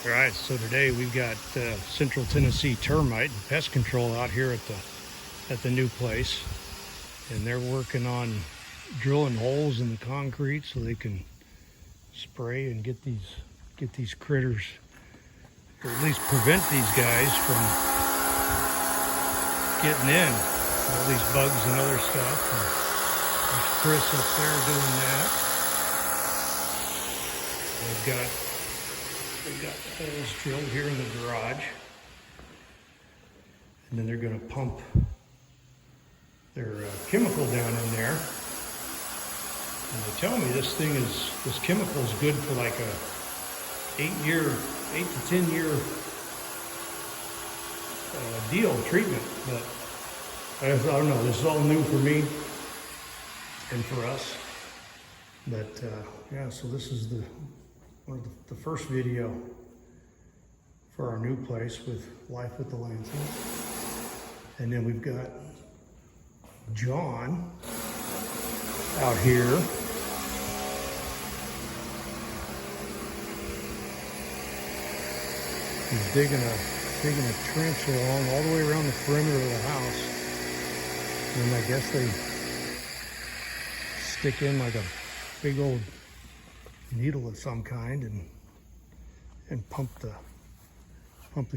All right, so today we've got Central Tennessee Termite and Pest Control out here at the new place, and they're working on drilling holes in the concrete so they can spray and get these critters, or at least prevent these guys from getting in, all these bugs and other stuff. And there's Chris up there doing that. They've got holes drilled here in the garage, and then they're going to pump their chemical down in there. And they tell me this chemical is good for like a 8 to 10 year treatment. But I don't know. This is all new for me and for us. But yeah, so this is the first video for our new place with Life with the Lancers. And then we've got John out here. He's digging a trench along all the way around the perimeter of the house. And I guess they stick in like a big old needle of some kind and pump the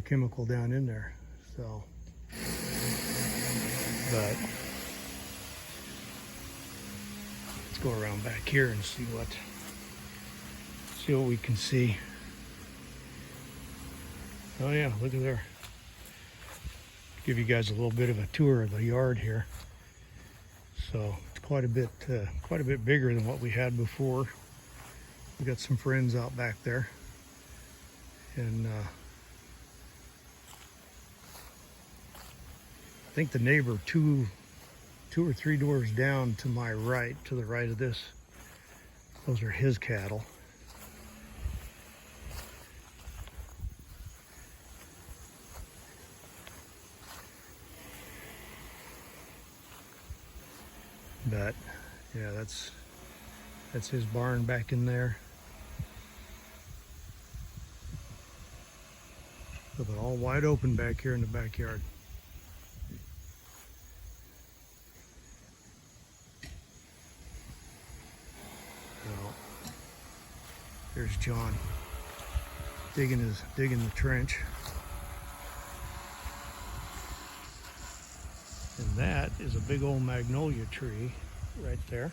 chemical down in there. So, but let's go around back here and see what we can see. Oh yeah, look at there. Give you guys a little bit of a tour of the yard here. So it's quite a bit bigger than what we had before. We got some friends out back there, and I think the neighbor two or three doors down to my right, to the right of this, those are his cattle. But yeah, that's his barn back in there. But all wide open back here in the backyard. So there's John digging the trench. And that is a big old magnolia tree right there.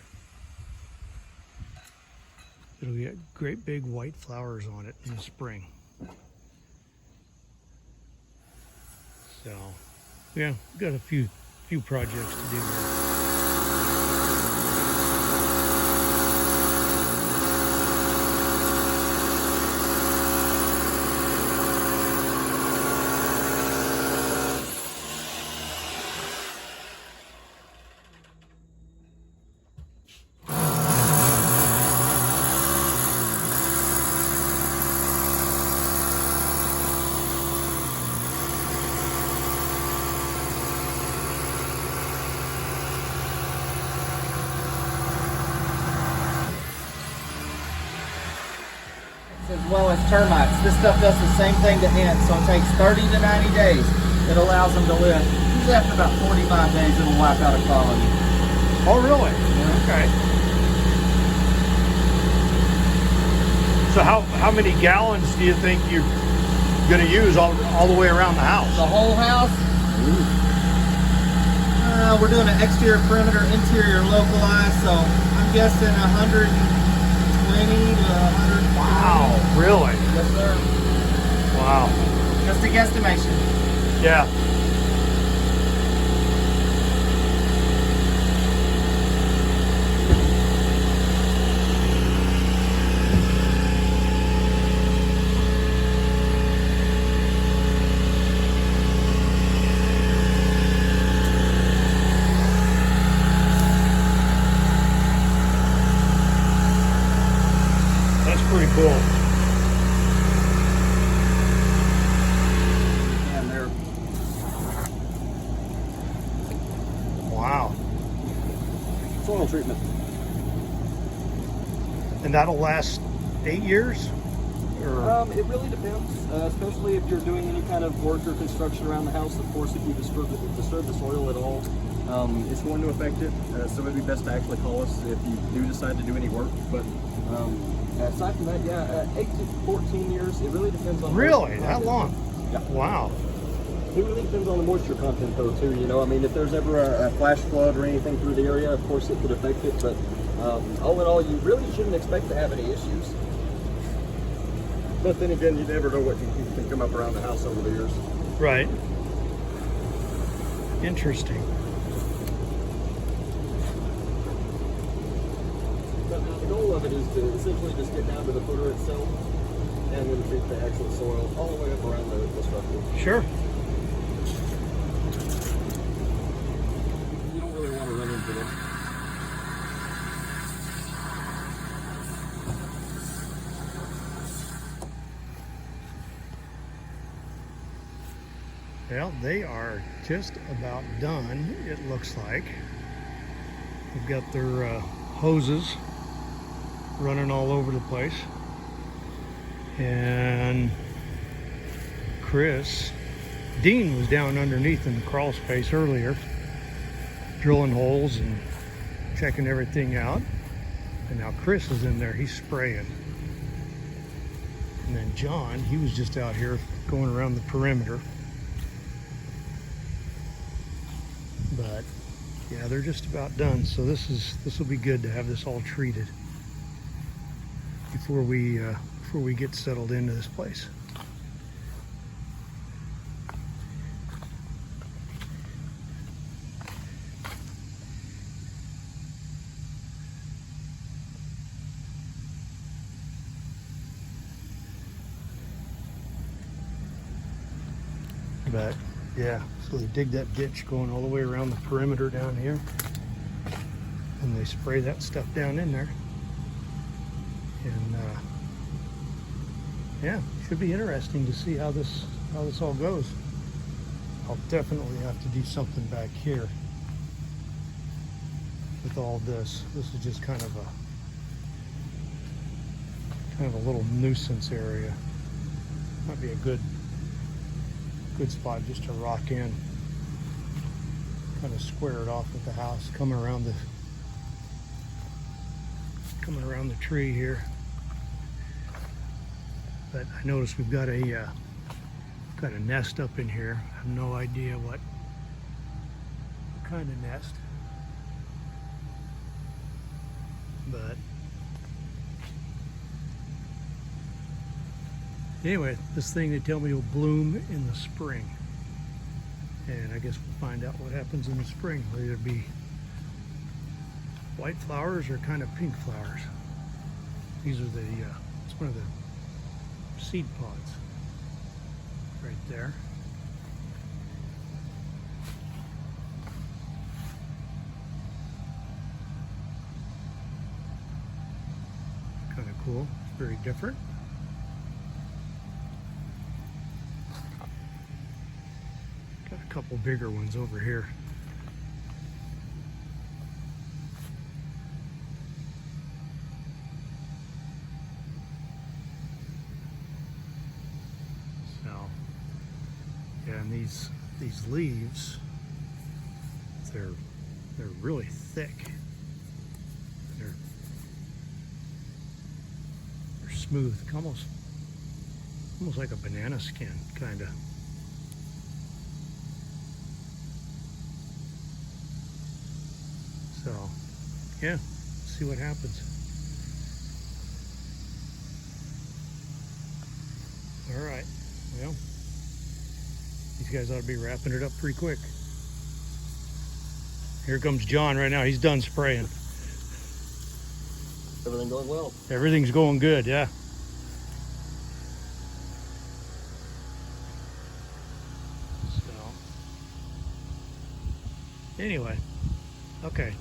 It'll get great big white flowers on it in the spring. So, yeah, got a few projects to do here. As well as termites. This stuff does the same thing to ants, so it takes 30 to 90 days. It allows them to live. Usually after about 45 days, it'll wipe out a colony. Oh, really? Yeah. Okay. So how many gallons do you think you're going to use all the way around the house? The whole house? We're doing an exterior, perimeter, interior localized, so I'm guessing 120 to 100. Wow, really? Yes, sir. Wow. Just a guesstimation. Yeah. That's pretty cool. And they're Wow. soil treatment. And that'll last 8 years? Or It really depends, especially if you're doing any kind of work or construction around the house. Of course, if you disturb the soil at all, it's going to affect it. So it'd be best to actually call us if you do decide to do any work. But aside from that, yeah, 8 to 14 years. It really depends on really that long? Yeah. Wow. It really depends on the moisture content, though, too. You know, I mean, if there's ever a flash flood or anything through the area, of course, it could affect it. But all in all, you really shouldn't expect to have any issues. But then again, you never know what can come up around the house over the years. Right. Interesting. But the goal of it is to essentially just get down to the footer itself and then treat the actual soil all the way up around the structure. Sure. You don't really want to run into them. Well, they are just about done, it looks like. They've got their hoses running all over the place. And Dean was down underneath in the crawl space earlier, drilling holes and checking everything out. And now Chris is in there, he's spraying. And then John, he was just out here going around the perimeter. But yeah, they're just about done. So this will be good to have this all treated before we get settled into this place. But yeah, so they dig that ditch going all the way around the perimeter down here, and they spray that stuff down in there. And yeah, should be interesting to see how this all goes. I'll definitely have to do something back here with all this. This is just kind of a little nuisance area. Might be a good spot just to rock in, kind of square it off with the house, coming around the tree here. But I noticed we've got a nest up in here. I have no idea what kind of nest, but anyway, this thing they tell me will bloom in the spring, and I guess we'll find out what happens in the spring. Will either be white flowers or kind of pink flowers. These are it's one of the seed pods right there. Kind of cool. It's very different. Got a couple bigger ones over here. So, yeah, and these leaves, they're really thick. They're smooth, almost like a banana skin, kind of. So, yeah, see what happens. All right, well, these guys ought to be wrapping it up pretty quick. Here comes John right now. He's done spraying. Everything going well? Everything's going good, yeah. So, anyway, okay.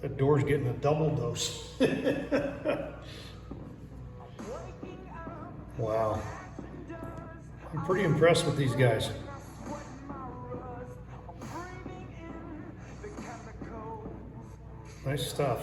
That door's getting a double dose. Wow. I'm pretty impressed with these guys. Nice stuff.